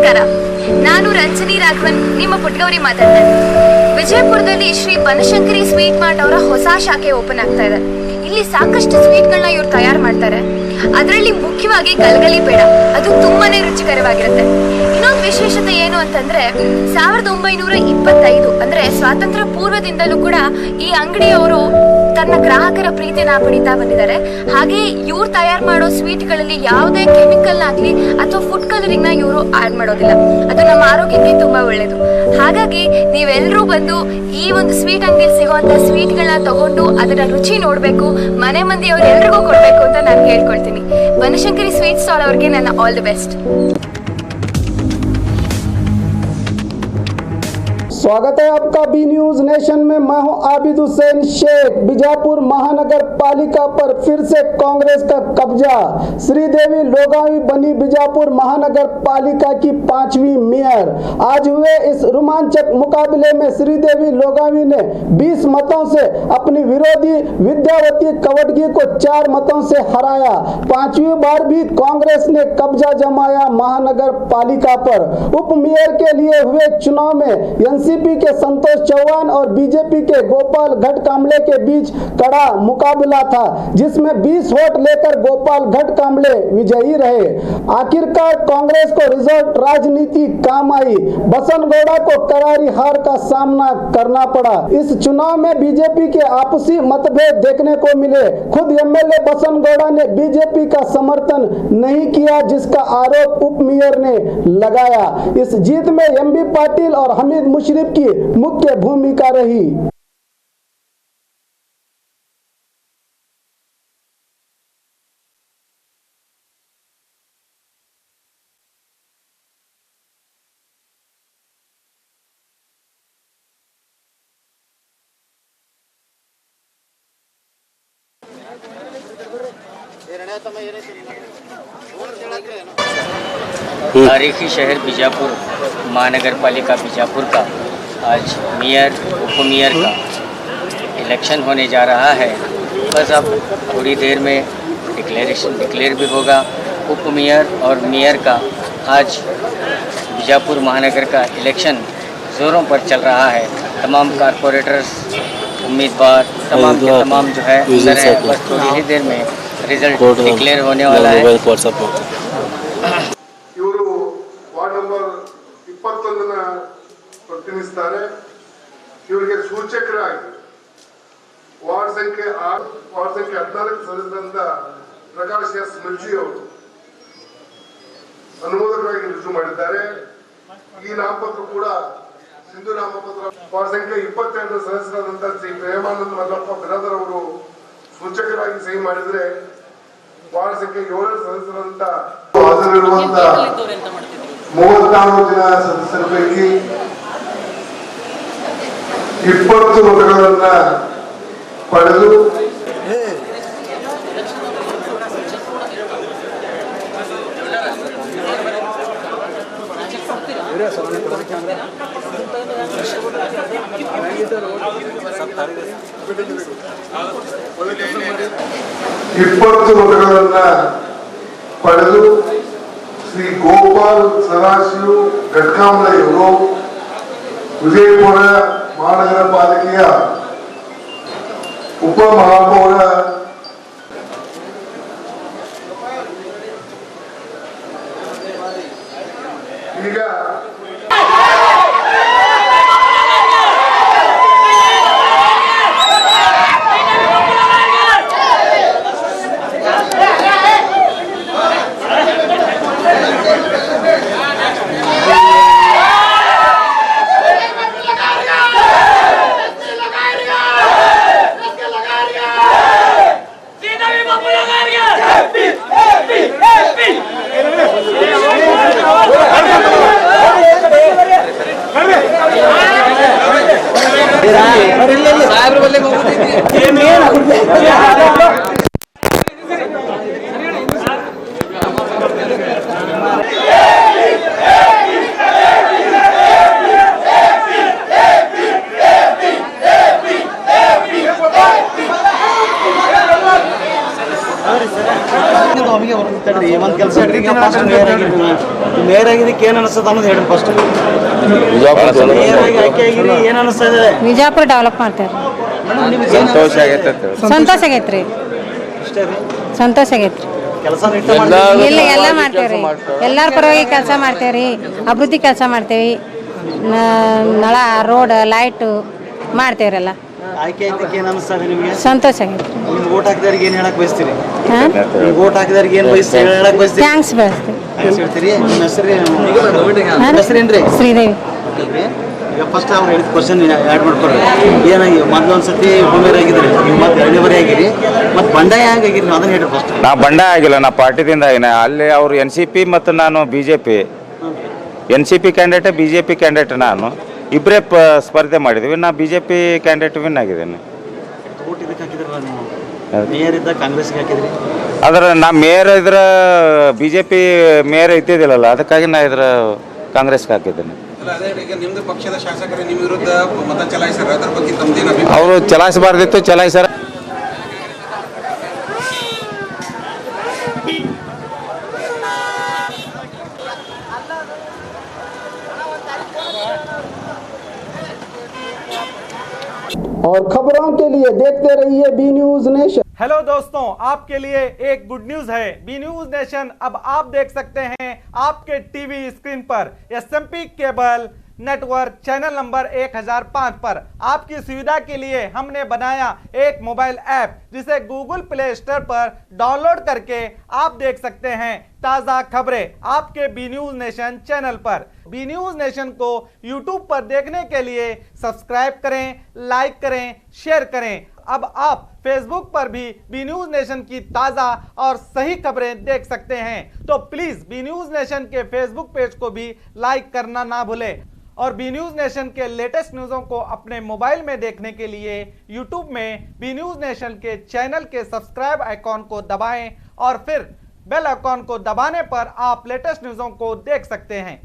ನಮಸ್ಕಾರ, ನಾನು ರಂಜನಿ ರಾಘವನ್, ನಿಮ್ಮ ಪುಟ್ಗೌರಿ ಮಾತಾಡ್ತಾ ಇದ್ದೀನಿ. ವಿಜಯಪುರದಲ್ಲಿ ಶ್ರೀ ಬನಶಂಕರಿ ಸ್ವೀಟ್ ಮಾರ್ಟ್ ಅವರ ಹೊಸ ಶಾಖೆ ಓಪನ್ ಆಗ್ತಾ ಇದೆ. ಇಲ್ಲಿ ಸಾಕಷ್ಟು ಸ್ವೀಟ್ಗಳನ್ನ ಇವ್ರು ತಯಾರು ಮಾಡ್ತಾರೆ. ಅದರಲ್ಲಿ ಮುಖ್ಯವಾಗಿ ಗಲಗಲಿ ಪೇಡ, ಅದು ತುಂಬಾನೇ ರುಚಿಕರವಾಗಿರುತ್ತೆ. ಇನ್ನೊಂದು ವಿಶೇಷತೆ ಏನು ಅಂತಂದ್ರೆ 1925 ಅಂದ್ರೆ ಸ್ವಾತಂತ್ರ್ಯ ಪೂರ್ವದಿಂದಲೂ ಕೂಡ ಈ ಅಂಗಡಿಯವರು ತನ್ನ ಗ್ರಾಹಕರ ಪ್ರೀತಿನ ಪಡಿತಾ ಬಂದಿದ್ದಾರೆ. ಹಾಗೆ ಇವ್ರು ತಯಾರು ಮಾಡೋ ಸ್ವೀಟ್ಗಳಲ್ಲಿ ಯಾವುದೇ ಕೆಮಿಕಲ್ ಆಗಲಿ ಅಥವಾ ಫುಡ್ ಕಲರಿಂಗ್ ನ ಇವರು ಆಡ್ ಮಾಡೋದಿಲ್ಲ. ಅದು ನಮ್ಮ ಆರೋಗ್ಯಕ್ಕೆ ತುಂಬಾ ಒಳ್ಳೇದು. ಹಾಗಾಗಿ ನೀವೆಲ್ಲರೂ ಬಂದು ಈ ಒಂದು ಸ್ವೀಟ್ ಅಂಗಡಿಯಲ್ಲಿ ಸಿಗುವಂತ ಸ್ವೀಟ್ಗಳನ್ನ ತಗೊಂಡು ಅದರ ರುಚಿ ನೋಡ್ಬೇಕು, ಮನೆ ಮಂದಿಯವ್ರು ಎಲ್ರಿಗೂ ಕೊಡ್ಬೇಕು ಅಂತ ನಾನು ಕೇಳ್ಕೊಳ್ತೀನಿ. ಬನಶಂಕರಿ ಸ್ವೀಟ್ ಸ್ಟಾಲ್ ಅವ್ರಿಗೆ ನನ್ನ ಆಲ್ ದಿ ಬೆಸ್ಟ್. स्वागत है आपका बी न्यूज नेशन में। मैं हूं आबिद हुसैन शेख। बीजापुर महानगर पालिका पर फिर से कांग्रेस का कब्जा। श्रीदेवी लोगावी बनी बीजापुर महानगर पालिका की 5वीं मेयर। आज हुए इस रोमांचक मुकाबले में श्रीदेवी लोगावी ने 20 मतों से अपनी विरोधी विद्यावती कवटगी को 4 मतों से हराया। 5वीं बार भी कांग्रेस ने कब्जा जमाया महानगर पालिका पर। उप मेयर के लिए हुए चुनाव में एनसीपी के संतोष चौहान और बीजेपी के गोपाल घट कांबले के बीच कड़ा मुकाबला था, जिसमें 20 वोट लेकर गोपाल घट कांबले विजयी रहे। आखिरकार कांग्रेस को रिजल्ट राजनीति काम आई। बसन गौड़ा को करारी हार का सामना करना पड़ा। इस चुनाव में बीजेपी के आपसी मतभेद देखने को मिले। खुद एमएलए बसन गौड़ा ने बीजेपी का समर्थन नहीं किया, जिसका आरोप उप मेयर ने लगाया। इस जीत में एमबी पाटिल और हमीद मुशर्रफ की मुख्य भूमिका रही। तारीखी शहर बीजापुर महानगर पालिका बीजापुर का आज मेयर उप मेयर का इलेक्शन होने जा रहा है। बस अब थोड़ी देर में डिक्लेयर भी होगा। उप मेयर और मेयर का आज बीजापुर महानगर का इलेक्शन ज़ोरों पर चल रहा है। तमाम कारपोरेटर्स उम्मीदवार तमाम के तमाम जो है अंदर है। बस थोड़ी ही देर में रिजल्ट डिक्लेयर होने वाला है। ಇವರು ವಾರ್ಡ್ ನಂಬರ್ 21ನ ಪ್ರತಿನಿಧಿಸುತ್ತಾರೆ. ಇವರಿಗೆ ಸೂಚಕರಾಗಿ ವಾರ್ಡ್ ಸಂಖ್ಯೆ 6 ವಾರ್ಡ್ ಸಂಖ್ಯೆ 14 ಸದಸ್ಯರಾದ ಪ್ರಕಾಶ್ ಎಸ್ ಮಿರ್ಜಿ ಅವರು ಅನುಮೋದಕರಾಗಿ ರುಜು ಮಾಡಿದ್ದಾರೆ. ಈ ನಾಮಪತ್ರ ಕೂಡ ಸಿಂಧು ನಾಮಪತ್ರ ವಾರ್ಡ್ ಸಂಖ್ಯೆ 22 ಸದಸ್ಯರಾದಂತ ಶ್ರೀ ಪ್ರೇಮಾನಂದ ಮಲ್ಲಪ್ಪ ಬಿರಾದರ್ ಅವರು ಸೂಚಕರಾಗಿ ಸಹಿ ಮಾಡಿದರೆ ವಾರ್ಡ್ ಸಂಖ್ಯೆ 7 ಸದಸ್ಯರಾದಂತ ಹಾಜರಿರುವಂತ 34 ಜನ ಸದಸ್ಯರ ಪೈಕಿ 20 ಮತಗಳನ್ನ ಪಡೆದು ಶ್ರೀ ಗೋಪಾಲ್ ಸದಾಶಿವ ಘಟ್ಕಾಂಬ್ಳೆ ಇವರು ವಿಜಯಪುರ ಮಹಾನಗರ ಪಾಲಿಕೆಯ ಉಪ ಮಹಾಪೌರ ಈಗ ಒಂದು ಕೆಲಸ ಮೇಯರ್ ಆಗಿದ್ದಕ್ಕೆ ಏನು ಅನಿಸ್ತದೆ ಅನ್ನೋದು ಹೇಳಿ ಫಸ್ಟ್. ಮೇಯರ್ ಆಗಿ ಆಯ್ಕೆ ಆಗಿರಿ ಏನು ಅನಿಸ್ತಾ ಇದೆ? ಬಿಜಾಪುರ ಡೆವಲಪ್ ಮಾಡ್ತಾರೆ. ಸಂತೋಷ ಆಗೈತೆ. ಸಂತೋಷ ಆಗೈತ್ರಿ, ಅಷ್ಟೇ ರೀ. ಸಂತೋಷ ಆಗೈತ್ರಿ. ಕೆಲಸ ಇಲ್ಲ ಎಲ್ಲ ಮಾಡ್ತೇವ್ರಿ, ಎಲ್ಲಾರ ಪರವಾಗಿ ಕೆಲಸ ಮಾಡ್ತೇವ್ರಿ, ಅಭಿವೃದ್ಧಿ ಕೆಲಸ ಮಾಡ್ತೇವಿ, ನಳ ರೋಡ್ ಲೈಟು ಮಾಡ್ತೇವ್ರಲ್ಲ. ಆಯ್ಕೆ ಆಗಿದ್ದಕ್ಕೆ ಏನು ಅನಿಸ್ತದೆ ನಿಮಗೆ? ಸಂತೋಷ ಆಗೈತ್ರಿ. ನಿಮ್ಗೆ ಓಟ್ ಹಾಕಿದವ್ರಿಗೆ ಏನು ಹೇಳಕ್ ಬಯಸ್ತೀರಿ? ಹಾಂ ನಿಮ್ಗೆ ಓಟ್ ಹಾಕಿದವ್ರಿಗೆ ಏನು ಹೇಳಕ್ ಬಯಸ್ತೀರಿ? ಥ್ಯಾಂಕ್ಸ್ ಬೆಳೆಸ್ತೀವಿ. ಹೇಳ್ತೀರಿ. ನಿಮ್ಮ ಹೆಸರೇನ್ರಿ? ಶ್ರೀದೇವಿ. ಈಗ ಫಸ್ಟ್ ಅವ್ರು ಹೇಳಿದ ಕ್ವಶನ್ ಆ್ಯಡ್ ಮಾಡ್ಕೊಡ್ರಿ. ಏನಾಗಿ ಮೊದಲು ಒಂದ್ಸತಿ ಉಮೇರ್ ಆಗಿದ್ರಿ, ನೀವು ಮತ್ತೆ ಎರಡನೇ ಬರೀ ಆಗಿರಿ, ಮತ್ತೆ ಬಂಡಾಯ ಹೆಂಗಾಗಿರಿ ನೀವು ಅದನ್ನ ಹೇಳ್ರಿ ಫಸ್ಟ್. ನಾ ಬಂಡಾಯ ಆಗಿಲ್ಲ, ನಾ ಪಾರ್ಟಿದಿಂದ ಆಗಿನ. ಅಲ್ಲಿ ಅವರು NCP ಮತ್ತು ನಾನು BJP. NCP candidate, BJP candidate. ನಾನು ಇಬ್ಬರೇ ಸ್ಪರ್ಧೆ ಮಾಡಿದ್ವಿ. ನಾ BJP ಕ್ಯಾಂಡಿಡೇಟ್ ವಿನ್ ಆಗಿದ್ದೇನೆ. ಓಟ್ ಇದಕ್ಕೆ ಹಾಕಿದ್ರಲ್ಲ ನೀವು? ಮೇಯರ್ ಇದ್ದ ಕಾಂಗ್ರೆಸ್ಗೆ ಹಾಕಿದ್ರಿ? ಆದ್ರೆ ನಾ ಮೇಯರ್ ಇದ್ರ BJP ಮೇಯರ್ ಇದ್ದಿದ್ದಿಲ್ಲಲ್ಲ, ಅದಕ್ಕಾಗಿ ನಾ ಇದ್ರ ಕಾಂಗ್ರೆಸ್ಗೆ ಹಾಕಿದ್ದೇನೆ. ನಿಮ್ದು ಪಕ್ಷದ ಶಾಸಕರು ನಿಮ್ಮ ವಿರುದ್ಧ ಮತ ಚಲಾಯಿಸ್ಯಾರ, ಅದರ ಬಗ್ಗೆ ತಮ್ಮದೇನು ಅಭಿಪ್ರಾಯ? ಅವರು ಚಲಾಯಿಸಬಾರ್ದಿತ್ತು, ಚಲಾಯಿಸ್ಯಾರ. और खबरों के लिए देखते रहिए बी न्यूज नेशन। हेलो दोस्तों, आपके लिए एक गुड न्यूज है। बी न्यूज नेशन अब आप देख सकते हैं आपके टीवी स्क्रीन पर SMP cable network channel number 1005 पर। आपकी सुविधा के लिए हमने बनाया एक मोबाइल ऐप जिसे गूगल प्ले स्टोर पर डाउनलोड करके आप देख सकते हैं ताज़ा खबरें आपके बी न्यूज नेशन चैनल पर। बी न्यूज नेशन को यूट्यूब पर देखने के लिए सब्सक्राइब करें, लाइक करें, शेयर करें। अब आप फेसबुक पर भी बी न्यूज नेशन की ताज़ा और सही खबरें देख सकते हैं। तो प्लीज़ बी न्यूज नेशन के फेसबुक पेज को भी लाइक करना ना भूलें। और बी न्यूज नेशन के लेटेस्ट न्यूज़ों को अपने मोबाइल में देखने के लिए यूट्यूब में बी न्यूज नेशन के चैनल के सब्सक्राइब आइकॉन को दबाएं और फिर बेल आइकॉन को दबाने पर आप लेटेस्ट न्यूज़ों को देख सकते हैं।